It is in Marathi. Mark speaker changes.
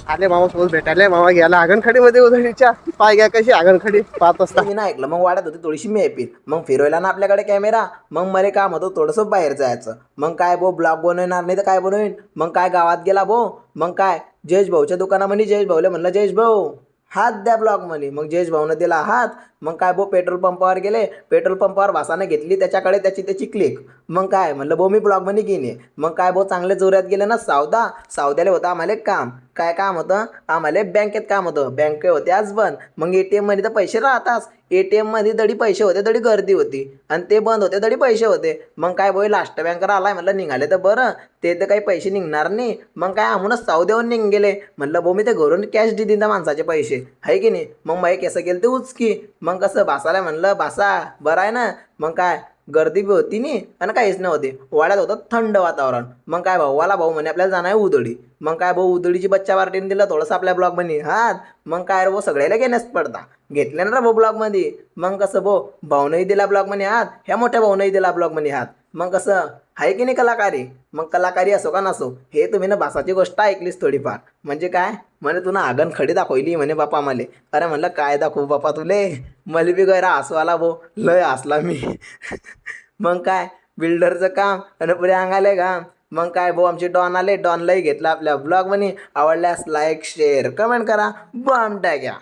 Speaker 1: आले मामा सोबत भेटायला. मामा गेला आगनखडीमध्ये उधळीच्या. पाय घ्या कशी आगनखडी पाहत असता.
Speaker 2: मी ना ऐकलं, मग वाढत होती थोडीशी मेहफिल. मग फिरवायला ना आपल्याकडे कॅमेरा. मग मला काम होतं थोडंसं बाहेर जायचं. मग काय भाऊ ब्लॉग बनवणार नाही तर काय बनवेन. मग काय गावात गेला भाऊ. मग काय जयेश भाऊच्या दुकानामध्ये जयेश भाऊला म्हणलं, जयेश भाऊ हात द्या ब्लॉग मध्ये. मग जयेश भाऊनं दिला हात. मग काय भाऊ पेट्रोल पंपावर गेले. पेट्रोल पंपावर भासाने घेतली त्याच्याकडे त्याची क्लिक. मग काय म्हणलं भाऊ मी ब्लॉग मध्ये घेणे. मग काय भाऊ चांगले जोरात गेले ना सावद्याला होतं आम्हाला एक काम. काय काम होतं आम्हाला, बँकेत काम होतं. बँक होते आज बंद. मग ATM मध्ये तर पैसे राहताच. ATM मध्ये दडी पैसे होते दडी गर्दी होती. आणि ते बंद होते दडी पैसे होते. मग काय भाऊ लास्ट बँकर आलाय म्हणलं निघाले तर बरं. ते तर काही पैसे निघणार नाही. मग काय आम्हालाच सावदेवून निघ गेले. म्हणलं भाऊ मी ते घरून कॅश देईन त्या माणसाचे पैसे आहे की नाही. मग माई कसं गेलं ते उचकी. मग कसं भासाला म्हणलं भासा बरं आहे ना. मग काय गर्दी बी होती नाही आणि काहीच नव्हते. वाड्यात होतं थंड वातावरण. मग काय भाऊवाला भाऊ म्हणे आपल्याला जाणार आहे उधळी. मग काय भाऊ उधळीची बच्चा पार्टीने दिलं थोडंसं आपल्या ब्लॉगमध्ये हात. मग काय रे भाऊ सगळ्याला घेण्यास पडता घेतले ना रे भाऊ ब्लॉगमध्ये. मग कसं भाऊनही दिला ब्लॉगमध्ये हात. ह्या मोठ्या भाऊनही दिला ब्लॉगमध्ये हात. मग कसं आहे की नाही कलाकारी. मग कलाकारी असो का नसो, हे तुम्ही ना भासाची गोष्ट ऐकलीच थोडीफार. म्हणजे काय म्हणे तुला आगनखडी दाखवली म्हणे बापा मले. अरे म्हणलं काय दाखवू बापा तुले. मला बी गैरा हसू आला भाऊ, लय हसला मी. मग काय बिल्डरचं काम आणि पुढे अंगाले घाम. मग काय भाऊ आमचे डॉन आले. डॉनलाही घेतला आपल्या ब्लॉग मध्ये. आवडल्यास लाईक शेअर कमेंट करा. बॉम्ब टाक्या.